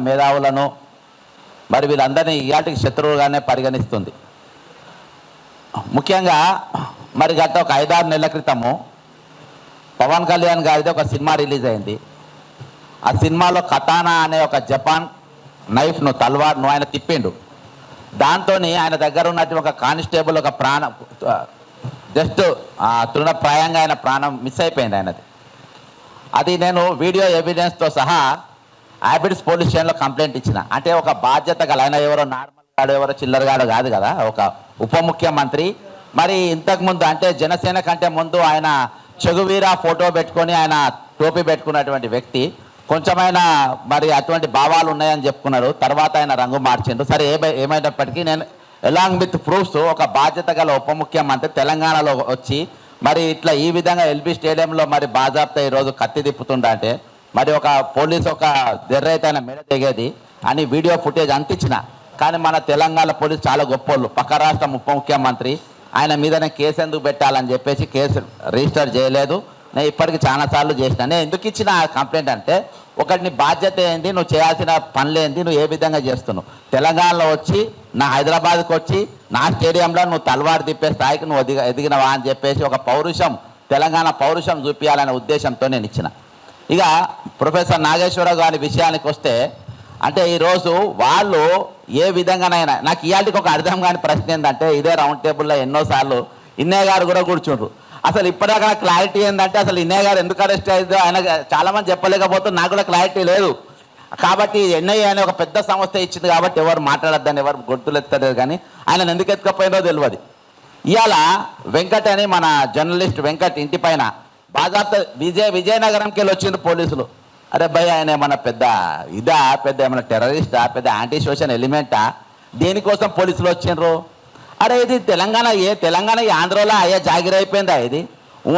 మేధావులను మరి వీళ్ళందరినీ ఇయాటికి శత్రువుగానే పరిగణిస్తుంది. ముఖ్యంగా మరి గత ఒక 5-6 నెలల క్రితము పవన్ కళ్యాణ్ గారిది ఒక సినిమా రిలీజ్ అయింది. ఆ సినిమాలో కతానా అనే ఒక జపాన్ నైఫ్ను తల్వార్ను ఆయన తిప్పిండు. దాంతో ఆయన దగ్గర ఉన్నట్టు ఒక కానిస్టేబుల్ ఒక ప్రాణం జస్ట్ తృణప్రాయంగా ఆయన ప్రాణం మిస్ అయిపోయింది ఆయనది. అది నేను వీడియో ఎవిడెన్స్తో సహా హ్యాబిట్స్ పోలీస్ స్టేషన్లో కంప్లైంట్ ఇచ్చిన. అంటే ఒక బాధ్యత గల ఆయన ఎవరో నార్మల్ గాడు ఎవరో చిల్లరగాడు కాదు కదా, ఒక ఉప ముఖ్యమంత్రి. మరి ఇంతకుముందు అంటే జనసేన కంటే ముందు ఆయన చెగువీరా ఫోటో పెట్టుకొని ఆయన టోపీ పెట్టుకున్నటువంటి వ్యక్తి. కొంచెమైనా మరి అటువంటి భావాలు ఉన్నాయని చెప్పుకున్నారు. తర్వాత ఆయన రంగు మార్చిండు. సరే ఏమైనప్పటికీ నేను అలాంగ్ విత్ ప్రూఫ్స్ ఒక బాధ్యత గల ఉప ముఖ్యమంత్రి తెలంగాణలో వచ్చి మరి ఇట్లా ఈ విధంగా ఎల్బీ స్టేడియంలో మరి బాజాబ్తా ఈరోజు కత్తి తిప్పుతుండ అంటే మరి ఒక పోలీసు ఒక దెర్రైతే ఆయన మెడ తెగేది అని వీడియో ఫుటేజ్ అంతించిన. కానీ మన తెలంగాణ పోలీసు చాలా గొప్పోళ్ళు. పక్క రాష్ట్రం ఉప ముఖ్యమంత్రి ఆయన మీదనే కేసు ఎందుకు పెట్టాలని చెప్పేసి కేసు రిజిస్టర్ చేయలేదు. నేను ఇప్పటికి చాలాసార్లు చేసిన. నేను ఎందుకు ఇచ్చిన కంప్లైంట్ అంటే ఒకటి నీ బాధ్యత ఏంది, నువ్వు చేయాల్సిన పనులు ఏంది, నువ్వు ఏ విధంగా చేస్తున్నావు. తెలంగాణలో వచ్చి నా హైదరాబాద్కి వచ్చి నా స్టేడియంలో నువ్వు తలవారు తిప్పే స్థాయికి నువ్వు ఎదిగినవా అని చెప్పేసి ఒక పౌరుషం తెలంగాణ పౌరుషం చూపించాలనే ఉద్దేశంతో నేను ఇచ్చిన. ఇక ప్రొఫెసర్ నాగేశ్వరరావు గారి విషయానికి వస్తే అంటే ఈరోజు వాళ్ళు ఏ విధంగానైనా నాకు ఇవాళకి ఒక అర్థం కాని ప్రశ్న ఏంటంటే ఇదే రౌండ్ టేబుల్లో ఎన్నోసార్లు ఇన్నయ్య గారు కూడా కూర్చుండ్రు. అసలు ఇప్పటిదాకా క్లారిటీ ఏంటంటే అసలు ఇన్నయ్య గారు ఎందుకు అరెస్ట్ అయ్యిందో ఆయన చాలామంది చెప్పలేకపోతే నాకు కూడా క్లారిటీ లేదు. కాబట్టి ఎన్ఐఏ అనే ఒక పెద్ద సంస్థ ఇచ్చింది కాబట్టి ఎవరు మాట్లాడద్దని ఎవరు గొంతులు ఎత్తలేదు. కానీ ఆయన ఎందుకు ఎత్తుకపోయిందో తెలియదు. ఇవాళ వెంకట్ అని మన జర్నలిస్ట్ వెంకట్ ఇంటి పైన బాజాబ్తా విజయనగరంకి వెళ్ళి వచ్చిండ్రు పోలీసులు. అరే భయ్ ఆయన ఏమన్నా పెద్ద ఇదా, పెద్ద ఏమన్నా టెర్రరిస్టా, పెద్ద యాంటీ సోషల్ ఎలిమెంటా, దేనికోసం పోలీసులు వచ్చిండ్రు? అరే ఇది తెలంగాణ ఆంధ్రలో అయ్యా జాగిరైపోయిందా ఇది?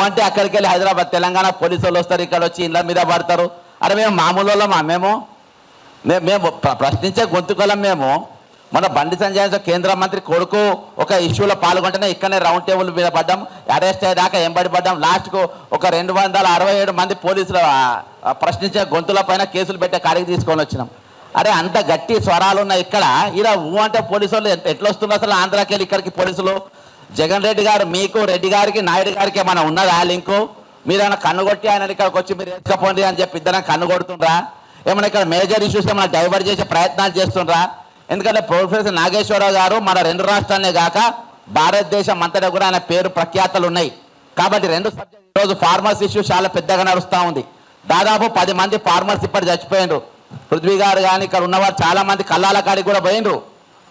అంటే అక్కడికి వెళ్ళి హైదరాబాద్ తెలంగాణ పోలీసు వాళ్ళు వస్తారు, ఇక్కడ వచ్చి ఇళ్ళ మీద పడతారు. అరే మేము మామూలు వాళ్ళమా? మేము ప్రశ్నించే గొంతుకోలం. మేము మన బండి సంజయ్ కేంద్ర మంత్రి కొడుకు ఒక ఇష్యూలో పాల్గొంటేనే ఇక్కడనే రౌండ్ టేబుల్ మీద పడ్డాం, అరెస్ట్ అయ్యేదాకా ఎంబడి పడ్డాం. లాస్ట్కు ఒక 267 మంది పోలీసులు ప్రశ్నించే గొంతుల పైన కేసులు పెట్టే కాడికి తీసుకొని వచ్చినాం. అరే అంత గట్టి స్వరాలు ఉన్నాయి ఇక్కడ. ఇలా అంటే పోలీసు వాళ్ళు ఎట్లా వస్తున్నారు అసలు ఆంధ్రాకి వెళ్ళి ఇక్కడికి పోలీసులు? జగన్ రెడ్డి గారు మీకు రెడ్డి గారికి నాయుడు గారికి ఏమైనా ఉన్నదా లింకు? మీరేమైనా కన్నుగొట్టి ఆయన ఇక్కడికి వచ్చి మీరు ఎత్తుకపోండి అని చెప్పి ఇద్దరం కన్నుగొడుతుండ్రా? ఏమైనా ఇక్కడ మేజర్ ఇష్యూస్ ఏమైనా డైవర్ట్ చేసే ప్రయత్నాలు చేస్తుండ్రా? ఎందుకంటే ప్రొఫెసర్ నాగేశ్వరరావు గారు మన 2 రాష్ట్రాలనే కాక భారతదేశం అంతటా కూడా ఆయన పేరు ప్రఖ్యాతలు ఉన్నాయి. కాబట్టి 2 సబ్జెక్ట్ ఈరోజు ఫార్మర్స్ ఇష్యూ చాలా పెద్దగా నడుస్తూ ఉంది. దాదాపు 10 మంది ఫార్మర్స్ ఇప్పటి చచ్చిపోయినరు. పృథ్వీ గారు కానీ ఇక్కడ ఉన్నవారు చాలా మంది కల్లాల కాడికి కూడా పోయినరు.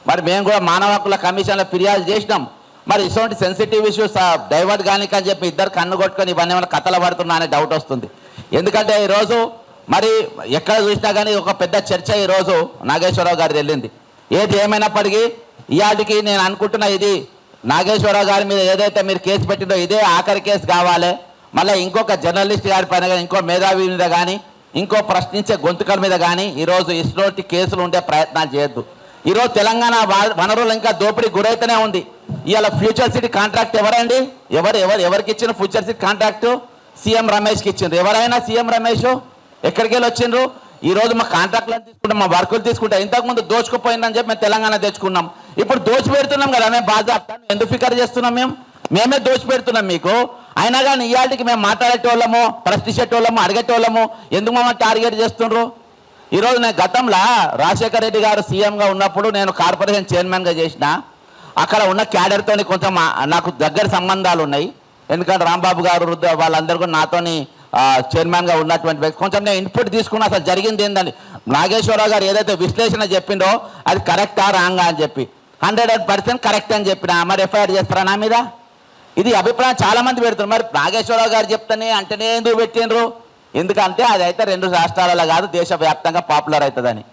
మరి మేము కూడా మానవ హక్కుల కమిషన్లో ఫిర్యాదు చేసినాం. మరి ఇటువంటి సెన్సిటివ్ ఇష్యూస్ డైవర్ట్ కానీ అని చెప్పి ఇద్దరు కన్ను కొట్టుకొని ఇవన్నీ ఏమైనా కథలు పడుతున్నా అనే డౌట్ వస్తుంది. ఎందుకంటే ఈరోజు మరి ఎక్కడ చూసినా కానీ ఒక పెద్ద చర్చ ఈరోజు నాగేశ్వరరావు గారి వెళ్ళింది. ఏది ఏమైనప్పటికీ ఇవాటికి నేను అనుకుంటున్నా ఇది నాగేశ్వరరావు గారి మీద ఏదైతే మీరు కేసు పెట్టిందో ఇదే ఆఖరి కేసు కావాలి. మళ్ళీ ఇంకొక జర్నలిస్ట్ గారి పైన కానీ ఇంకో మేధావి మీద కానీ ఇంకో ప్రశ్నించే గొంతుకల మీద కానీ ఈరోజు ఇటువంటి కేసులు ఉండే ప్రయత్నాలు చేయొద్దు. ఈరోజు తెలంగాణ వనరులు ఇంకా దోపిడీ గురైతేనే ఉంది. ఇవాళ ఫ్యూచర్ సిటీ కాంట్రాక్ట్ ఎవరండి? ఎవరికి ఇచ్చిన ఫ్యూచర్ సిటీ కాంట్రాక్టు? సీఎం రమేష్కి ఇచ్చిండ్రు. ఎవరైనా సీఎం రమేష్ ఎక్కడికి వెళ్ళి వచ్చిండ్రు? ఈరోజు మా కాంట్రాక్ట్లను తీసుకుంటాం, మా వర్కులు తీసుకుంటాం. ఇంతకుముందు దోచుకుపోయిందని చెప్పి మేము తెలంగాణ తెచ్చుకున్నాం. ఇప్పుడు దోచి పెడుతున్నాం కదా మేము బాజాబ్తా. ఎందుకు ఫికర్ చేస్తున్నాం? మేమే దోచి పెడుతున్నాం మీకు. అయినా కానీ ఇవాళకి మేము మాట్లాడేటోళ్ళము, ప్రశ్నించేటోళ్ళము, అడిగేటోళ్ళము ఎందుకు మమ్మల్ని టార్గెట్ చేస్తుండ్రు? ఈరోజు నేను గతంలో రాజశేఖర రెడ్డి గారు సీఎంగా ఉన్నప్పుడు నేను కార్పొరేషన్ చైర్మన్గా చేసిన. అక్కడ ఉన్న క్యాడర్తో కొంచెం నాకు దగ్గర సంబంధాలు ఉన్నాయి. ఎందుకంటే రాంబాబు గారు వాళ్ళందరూ కూడా నాతోని చైర్మన్గా ఉన్నటువంటి వ్యక్తి. కొంచెం నేను ఇన్పుట్ తీసుకున్నా అసలు జరిగింది ఏందని. నాగేశ్వరరావు గారు ఏదైతే విశ్లేషణ చెప్పిండో అది కరెక్టా రాంగా అని చెప్పి 100% కరెక్ట్ అని చెప్పిన. మరి ఎఫ్ఐఆర్ చేస్తారా నా మీద? ఇది అభిప్రాయం చాలా మంది పెడుతున్నారు. మరి నాగేశ్వరరావు గారు చెప్తేనే అంటేనే ఎందుకు పెట్టిండ్రు? ఎందుకంటే అది అయితే 2 రాష్ట్రాలలో కాదు దేశవ్యాప్తంగా పాపులర్ అవుతుందని.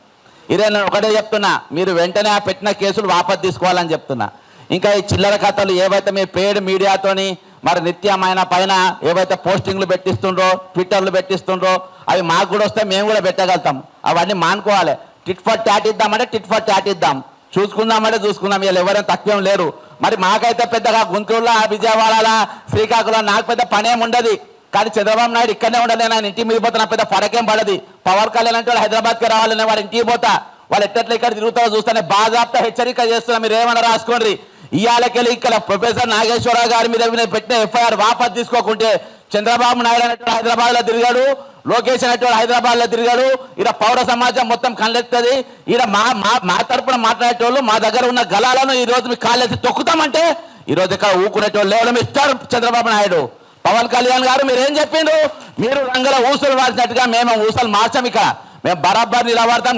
ఇదే నేను ఒకటే చెప్తున్నా, మీరు వెంటనే ఆ పెట్టిన కేసులు వాపసు తీసుకోవాలని చెప్తున్నా. ఇంకా ఈ చిల్లర కథలు ఏవైతే మీరు పేడ్ మీడియాతోని మరి నిత్యమైన పైన ఏవైతే పోస్టింగ్లు పెట్టిస్తుండ్రో, ట్విట్టర్లు పెట్టిస్తుండ్రో అవి మాకు కూడా వస్తే మేము కూడా పెట్టగలుగుతాం. అవన్నీ మానుకోవాలి. టిట్ ఫర్ ట్యాట్ ఇద్దామంటే టిట్ ఫర్ ట్యాట్ ఇద్దాం, చూసుకుందామంటే చూసుకుందాం. వీళ్ళు ఎవరైనా తక్కువేం లేరు. మరి మాకైతే పెద్దగా గుంటూరులో, విజయవాడలో, శ్రీకాకుళం నాకు పెద్ద పనేం ఉండదు. కానీ చంద్రబాబు నాయుడు ఇక్కడనే ఉండాలి, ఆయన ఇంటి మీద పోతే నా పెద్ద ఫరకేం పడది. పవన్ కళ్యాణ్ అంటే వాళ్ళు హైదరాబాద్కి రావాలనే వాడు ఇంటికి పోతా, వాళ్ళు ఎట్లా ఇక్కడ తిరుగుతారో చూస్తానే బాజాప్తా హెచ్చరిక చేస్తున్నా, మీరు ఏమన్నా రాసుకోండి. ఇవాళకెళ్ళి ఇక్కడ ప్రొఫెసర్ నాగేశ్వరరావు గారి మీద పెట్టిన ఎఫ్ఐఆర్ వాపస్ తీసుకోకుంటే చంద్రబాబు నాయుడు అనేటువంటి హైదరాబాద్లో తిరిగాడు, లోకేష్ అనేటువంటి హైదరాబాద్లో తిరిగాడు, ఈడ పౌర సమాజం మొత్తం కళ్ళెత్తది. ఈడ మా తరపున మాట్లాడేటోళ్ళు మా దగ్గర ఉన్న గలాలను ఈ రోజు మీ కాళ్ళెత్తి తొక్కుతామంటే ఈరోజు ఇక్కడ ఊకునేటోళ్ళు లేవడం ఇస్తారు చంద్రబాబు నాయుడు. పవన్ కళ్యాణ్ గారు మీరేం చెప్పిండు, మీరు రంగుల ఊసలు మార్చినట్టుగా మేము ఊసలు మార్చాం. ఇక్కడ మేము బరాబర్ నిలబడతాం,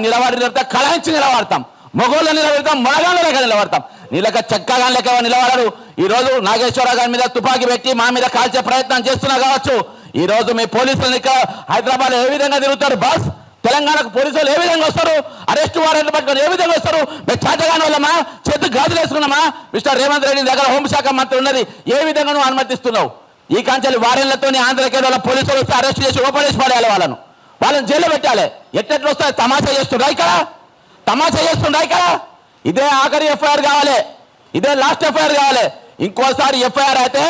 కళాయించి నిలబడతాం, మొగోళ్ళు నిలబెడతాం, మొనగాళ్ళ లెక్క నిలబడతాం. నీళ్ళక చక్కగా లెక్క నిలబడరు. ఈ రోజు నాగేశ్వరరావు గారి మీద తుపాకీ పెట్టి మా మీద కాల్చే ప్రయత్నం చేస్తున్నా కావచ్చు. ఈ రోజు మీ పోలీసులు ఇక్కడ హైదరాబాద్ ఏ విధంగా తిరుగుతారు బాస్, తెలంగాణకు పోలీసులు ఏ విధంగా వస్తారు, అరెస్ట్ వారెంట్లు పట్టుకొని ఏ విధంగా వస్తారు, మేము చేతగాని వాళ్ళమా, చేతికి గాజులు వేసుకున్నామా? మిస్టర్ రేవంత్ రెడ్డి దగ్గర హోంశాఖ మంత్రి ఉన్నది, ఏ విధంగా నువ్వు అనుమతిస్తున్నావు? ఈ కాంచెలు వారెళ్లతో ఆంధ్రకేరళ పోలీసులు వస్తే అరెస్ట్ చేసి ఓపెన్ పడేయాలి, వాళ్ళని జైల్లో పెట్టాలి. ఎట్టెట్లు వస్తాయి? తమాషా చేస్తుండ్రా ఇక్కడ, తమాషా చేస్తుండ్రా ఇక్కడ. ఇదే ఆఖరి ఎఫ్ఐఆర్ కావాలి, ఇదే లాస్ట్ ఎఫ్ఐఆర్ కావాలి. ఇంకోసారి ఎఫ్ఐఆర్ అయితే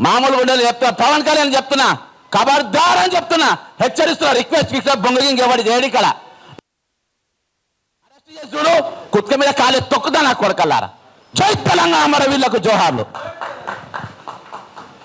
మామూలుగా ఉండేది చెప్తున్నా, పవన్ కళ్యాణ్ చెప్తున్నా, ఖబర్దార్ అని చెప్తున్నా, హెచ్చరిస్తున్నా. రిక్వెస్ట్ బొంగ ఎవడి చేయడు ఇక్కడ. అరెస్ట్ చేసి చూడు, కుక్క మీద కాలే తొక్కుదా నా కొడకల్లారా. జై తెలంగాణ, మరి వీళ్ళకు జోహార్లు.